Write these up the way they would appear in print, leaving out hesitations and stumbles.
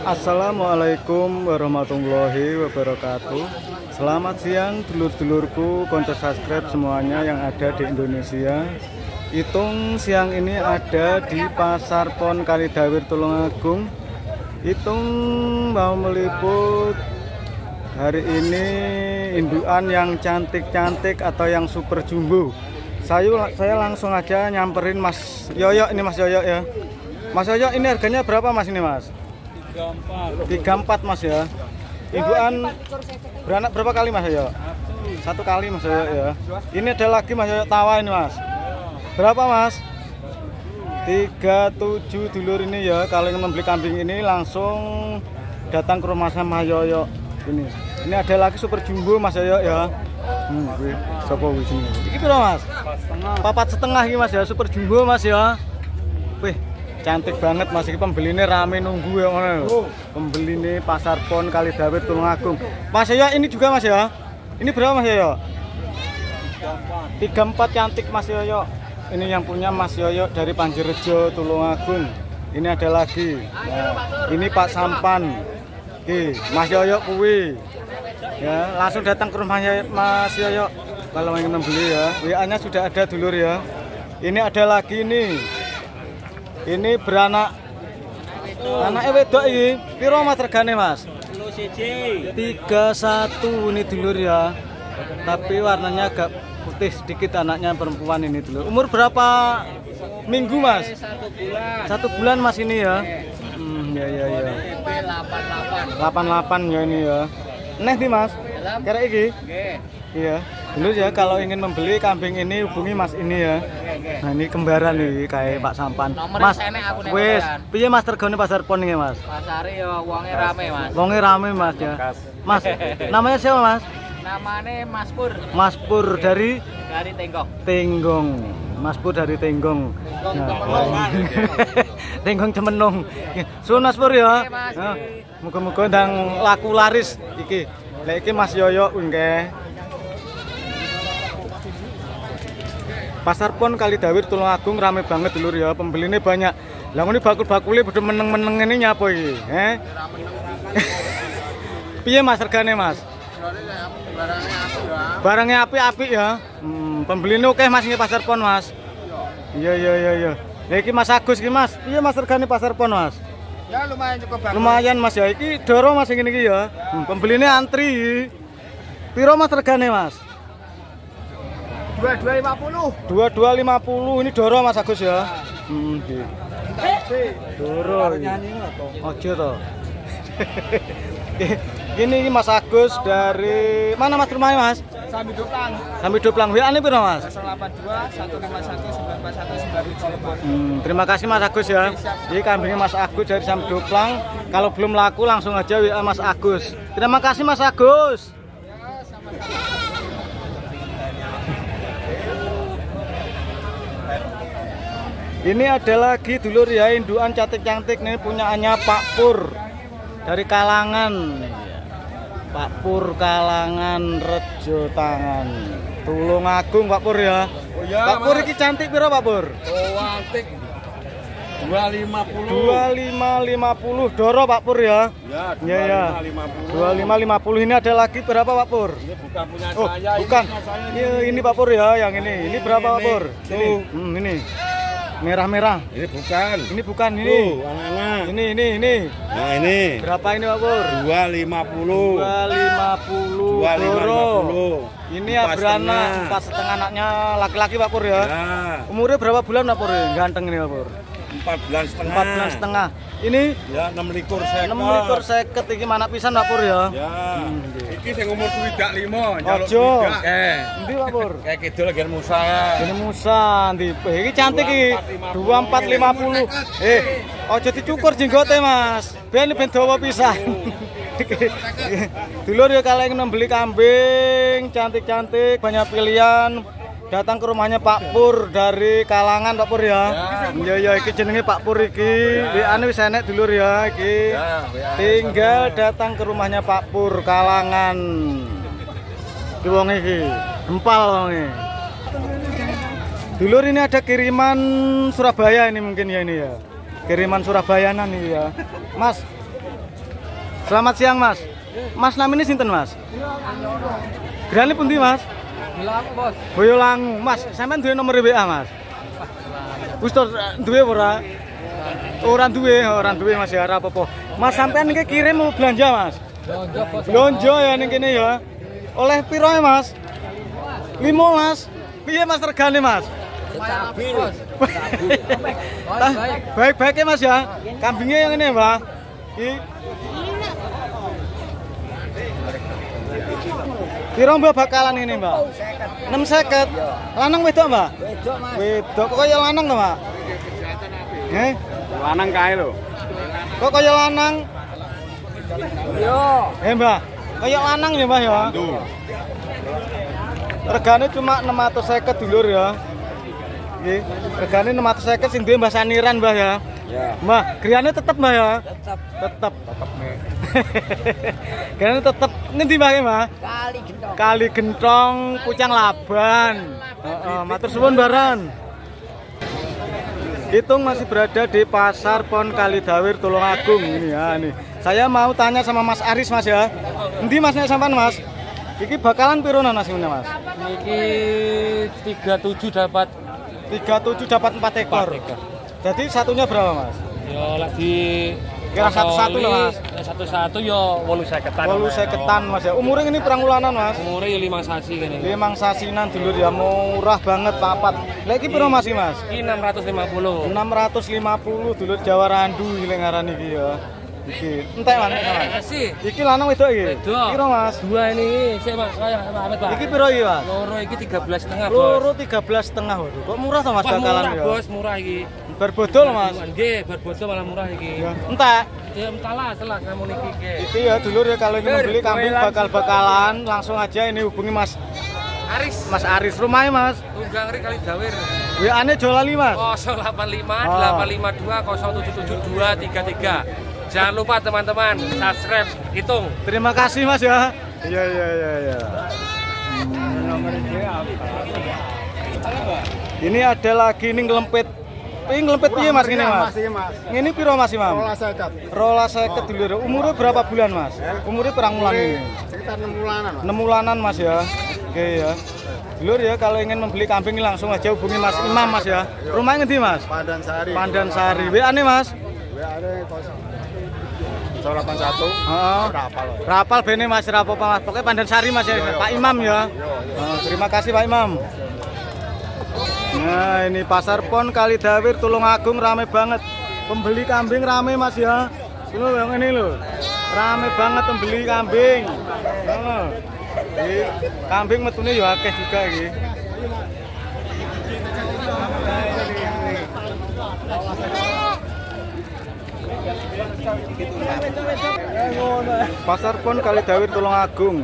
Assalamualaikum warahmatullahi wabarakatuh. Selamat siang dulur-dulurku, konco subscribe semuanya yang ada di Indonesia. Itung siang ini ada di Pasar Pon Kalidawir Tulungagung. Itung mau meliput hari ini indukan yang cantik-cantik atau yang super jumbo. Saya langsung aja nyamperin Mas Yoyo. Ini Mas Yoyo ya. Mas Yoyo, ini harganya berapa Mas ini Mas? 34 Mas ya. Indukan beranak berapa kali Mas Yoyo? Satu kali Mas Yoyo ya. Ini ada lagi Mas Yoyo tawa ini Mas. Berapa Mas? 37 dulur ini ya. Kalau ingin membeli kambing ini langsung datang ke rumah sama Yoyo. Ini ada lagi super jumbo Mas Yoyo ya. Sopo wis ini. Iki piro Mas? 4,5 iki Mas ya, super jumbo Mas ya. Wih, cantik banget Mas, iki pembeline rame nunggu ya ngono. Pembeline Pasar Pon Kalidawir Tulungagung. Mas Yoyo ini juga Mas ya. Ini berapa Mas Yoyo? 34 cantik Mas Yoyo. Ini yang punya Mas Yoyo dari Panjerejo Tulungagung. Ini ada lagi. Nah, ini Pak Sampan. Oke, Mas Yoyo kuwi. Ya, langsung datang ke rumahnya Mas Yoyo kalau ingin membeli ya. WA-nya sudah ada dulur ya. Ini ada lagi nih. Ini beranak anaknya wedok ini. Piro Mas regane Mas? 31 ini dulur ya. Tapi warnanya agak putih sedikit, anaknya perempuan ini dulur. Umur berapa minggu Mas? 1 bulan Mas ini ya. Ya. 88 ya ini ya. Neh nih Mas, kira iki? Iya. Dulu ya kalau ingin membeli kambing ini hubungi Mas ini ya. Nah ini kembaran nih kayak Pak Sampan. Mas, wes, piye Mas regane Pasar Pon iki Mas? Pasare ya wonge rame Mas. Wonge rame Mas ya. Mas, namanya siapa Mas? Namanya Mas Pur. Mas Pur dari Tenggong. Tenggong. Mas Pur dari Tenggong. Tenggong Cemenung. Suwun Mas Pur ya. Muga-muga ndang laku laris iki. Lek iki Mas Yoyo nggih. Pasar Pon Kalidawir Tulungagung rame banget dulur ya, pembeline banyak. Lah ngene bakul-bakule padha meneng-meneng ngene nyapa iki, Piye Mas regane Mas? Barangnya apik-apik ya. Pembeline oke Mas nggih Pasar Pon Mas. Iya. Lah iki Mas Agus iki Mas. Piye Mas regane Pasar Pon Mas? Ya lumayan cukup bagus. Lumayan Mas ya. Iki doro Mas ngene iki ya. Pembeline antri. Piro Mas regane Mas? 2250. 2250 ini doro Mas Agus ya. Nggih. Doro. Ojo to. Ini Mas Agus dari mana Mas rumahnya Mas? Sambil Duplang. Sambil Duplang. WA-ne piro Mas? 082 151 941 970. Terima kasih Mas Agus ya. Ini kambingnya Mas Agus dari Sambil Duplang. Kalau belum laku langsung aja WA Mas Agus. Terima kasih Mas Agus. Ini ada lagi dulur ya, indukan cantik-cantik nih punyaannya Pak Pur dari Kalangan. Pak Pur Kalangan Rejo Tangan Tulungagung Pak Pur ya. Oh, ya Pak Pur iki cantik piro Pak Pur? Oh cantik. 2550 doro Pak Pur ya. Ya. 2550 ini ada lagi berapa Pak Pur? Ini bukan punya Oh, saya. bukan. Ini Pak Pur ya, yang ini. Ini berapa Pak Pur? Ini. Merah-merah. Ini bukan. Ini bukan ini. Anak-anak. Ini. Nah ini. Berapa ini Pak Pur? 250. 250 doro. 250. Ini ya beranak 4,5 anaknya laki-laki Pak Pur ya. Umurnya berapa bulan Pak Pur? Ganteng ini Pak Pur. 4 bulan setengah. 4 bulan setengah. Ini Ya 6,50. 6,50 iki mana pisan Pak Pur ya. Ya. Iki sing umur swidak 5, Ojo. Endi Pak Pur? Kayak kidul lagi Musa. Ini Musa ndi. Iki cantik iki. 2450. Ojo dicukur jenggote Mas. Ben dawa pisan. Dulur ya kalau ingin membeli kambing cantik-cantik, banyak pilihan, datang ke rumahnya Pak Pur dari Kalangan Pak Pur ya. Iya iki jenenge Pak Pur iki. WA-ne wis enek dulur ya iki. Tinggal datang ke rumahnya Pak Pur Kalangan. Ki wong iki, empal wonge. Dulur ini ada kiriman Surabaya ini mungkin ya ini ya. Kiriman Surabayanan ini ya. Mas, Selamat siang Mas. Mas namanya sinten Mas? Grane pundi Mas? Boyolali Bos. Boyolali. Mas, sampean duwe nomor WA Mas? Wis duwe ora? Ora duwe Mas ya, ora apa-apa. Mas sampean niki kirim mau belanja Mas? Lonjo Bos. Lonjo ya ning kene ya. Oleh piro ya Mas? 15. Piye Mas regane Mas? Stabil Bos. Baik-baik ya Mas ya. Kambingnya yang ini Mbak. Piro Mbak bakalan ini Mbak? 650. Lanang wedok Mbak? Wedok Mas. Wedok kok kaya lanang to Mbak? Nggih. Lanang kae lho. Kok kaya lanang? Yo. Mbak. Kaya lanang ya Mbak ya? Regane cuma 650 dulur ya. Nggih. Regane 650 sing duwe Mbah Saniran Mbah ya. Ya. Mbah, griyane tetep Mbah ya? Tetap. Tetep nih. Griyane tetep ngendi Mbah ya Mbah? Kali gentong. Kali Gentong, Pucang Laban. Heeh, matur suwun Baran. Hitung masih berada di Pasar Pon Kalidawir Tulungagung ini ya nih. Saya mau tanya sama Mas Aris Mas ya. Endi Mas nek sampean Mas? Iki bakalan piro Mas ini Mas? Niki 37 dapat 37 dapat 4 ekor. Jadi satunya berapa Mas? yo lagi Kira satu-satu loh Mas. Satu-satu yo 850-an. 850-an Mas ya. Umurnya ini perang ulanan Mas. Umurnya 5 sasi kene. 5 sasinan dulur ya, murah banget papat. Lah iki piro Mas iki Mas? Iki 650. 650 dulur Jawa Randu iki ngaran iki ya. Iki entek Mas. Kasih. Iki lanang wedok iki. Wedok. Piro Mas? Dua ini, sik Mas, saya pamit Pak. Iki piro iki Mas? Loro iki 13,5 Bos. Loro 13,5 waduh. Kok murah to Mas Wah, bakalan murah ya? Bos, murah iki. Berbodol Mas. Nggih, berbodol malah murah iki. Ya, entek. Ya entahlah setelah kamu niki ke. Itu ya dulur ya kalau ingin membeli kambing bakal-bakalan langsung aja ini hubungi Mas Mas Aris. Rumahnya Mas? Tunggang Ri Kalidawir. WA-nya Jolali Mas. 085 852 077 233. Jangan lupa teman-teman subscribe, hitung. Terima kasih Mas ya. Iya. Ini ada lagi ini ngelempet. Ini ngelempet piye Mas ini Mas? Ini piro Mas Imam? Rola 50 dulur. Umurnya berapa bulan Mas? Umurnya perang bulan ini? Sekitar 6 bulanan. 6 bulanan Mas ya. Oke ya. Dulur ya kalau ingin membeli kambing ini langsung aja hubungi Mas Imam Mas ya. Rumahnya ngendi Mas? Pandansari. Pandansari. WA-ane Mas? WA-ane 081. Heeh. Rapal bene Mas rapopo Mas. Pokoknya Pandansari Mas ya. Pak Imam ya. Terima kasih Pak Imam. Nah ini Pasar Pon Kalidawir Tulungagung rame banget. Pembeli kambing rame Mas ya. Ini yang ini loh. Rame banget pembeli kambing. Kambing metune ya akeh juga iki. Pasar Pon Kalidawir Tulungagung.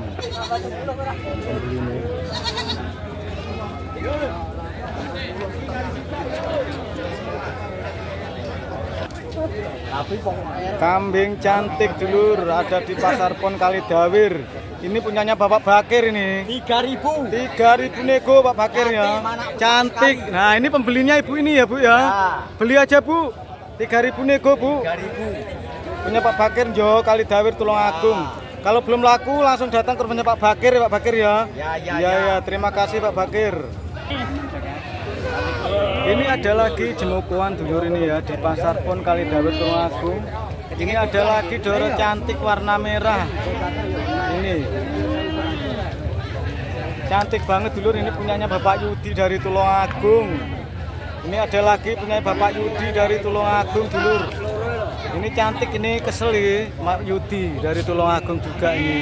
Kambing cantik dulur ada di Pasar Pon Kalidawir. Ini punyanya Bapak Bakir ini. 3.000. 3.000 nego Pak Bakir ya. Cantik. Nah, ini pembelinya Ibu ini ya, Bu ya. Beli aja, Bu. 3.000 nego, Bu. 3.000. Punya Pak Bakir Jo Kalidawir Tulungagung. Kalau belum laku langsung datang ke rumahnya Pak Bakir ya, Pak Bakir ya. Ya. Terima kasih Pak Bakir. Ini ada lagi jemukuan dulur ini ya di Pasar Pon Kalidawir Tulungagung. Ini ada lagi doro cantik warna merah. Ini cantik banget dulur, ini punyanya Bapak Yudi dari Tulungagung. Ini ada lagi punya Bapak Yudi dari Tulungagung dulur. Ini cantik, ini kesel ini Mak Yudi dari Tulungagung juga ini.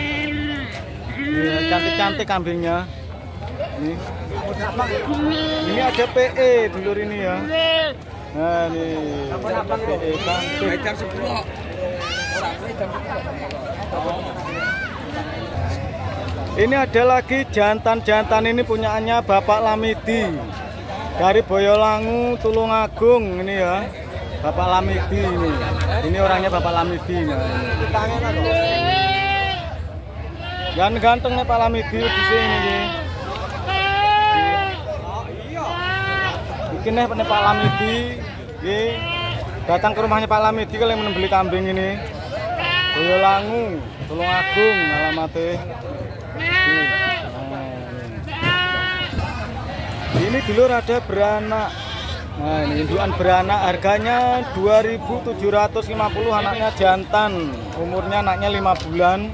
Cantik-cantik kambingnya. Ini ada PE dulur ini ya. Nah nih PE cantik. Ini ada lagi jantan-jantan, ini punyaannya Bapak Lamidi dari Boyolali Tulungagung ini ya. Bapak Lamidi ini. Ini orangnya Bapak Lamidi. Ganteng nih Pak Lamidi di sini nih. Mungkin nih Pak Lamidi datang ke rumahnya Pak Lamidi kalau yang membeli kambing ini. Boyolangu, Tulungagung alamatnya. Ini dulur ada beranak. Nah, ini indukan beranak harganya 2.750, anaknya jantan, umurnya anaknya 5 bulan.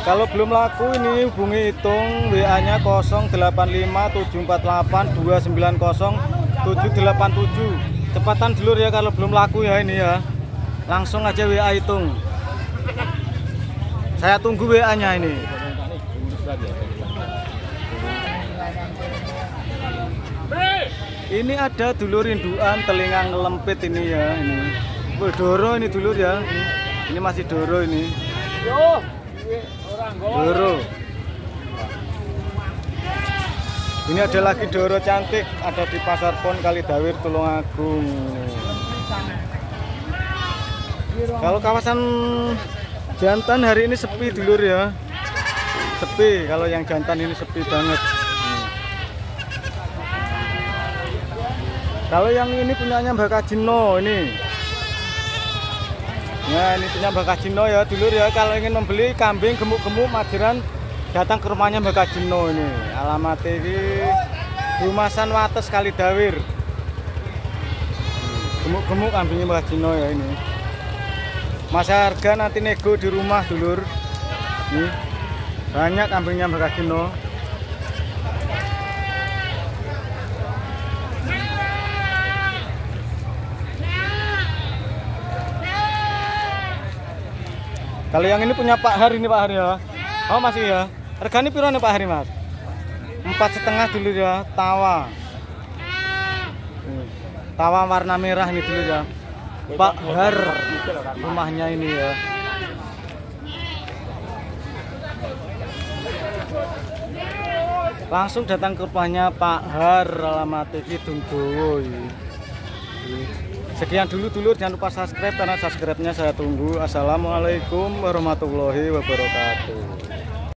Kalau belum laku ini hubungi Itung, WA-nya 0858290787. Cepatan dulur ya kalau belum laku ya ini ya. Langsung aja WA Itung. Saya tunggu WA-nya ini. Ini ada dulur indukan telinga ngelempit ini ya, ini. Wih, doro ini dulur ya. Ini masih doro ini. Doro. Ini ada lagi doro cantik, ada di Pasar Pon Kalidawir Tulungagung. Kalau kawasan jantan hari ini sepi dulur ya. Sepi, kalau yang jantan ini sepi banget. Kalau yang ini punyanya Mbak Kajino ini. Ya, ini punya Mbak Kajino ya dulur ya. Kalau ingin membeli kambing gemuk-gemuk majeran, datang ke rumahnya Mbak Kajino ini. Alamatnya ini Rumasan Wates Kalidawir. Gemuk-gemuk kambingnya Mbak Kajino ya ini. Masa harga nanti nego di rumah dulur. Nih, banyak kambingnya Mbak Kajino. Kalau yang ini punya Pak Har ini Pak Har ya. Oh masih ya. Regane piro nih Pak Har Mas? 4,5 dulu ya, tawa. Tawa warna merah ini dulu ya. Pak Har rumahnya ini ya. Langsung datang ke rumahnya Pak Har, alamatnya Kidung Dowo. Sekian dulu dulur, jangan lupa subscribe karena subscribe-nya saya tunggu. Assalamualaikum warahmatullahi wabarakatuh.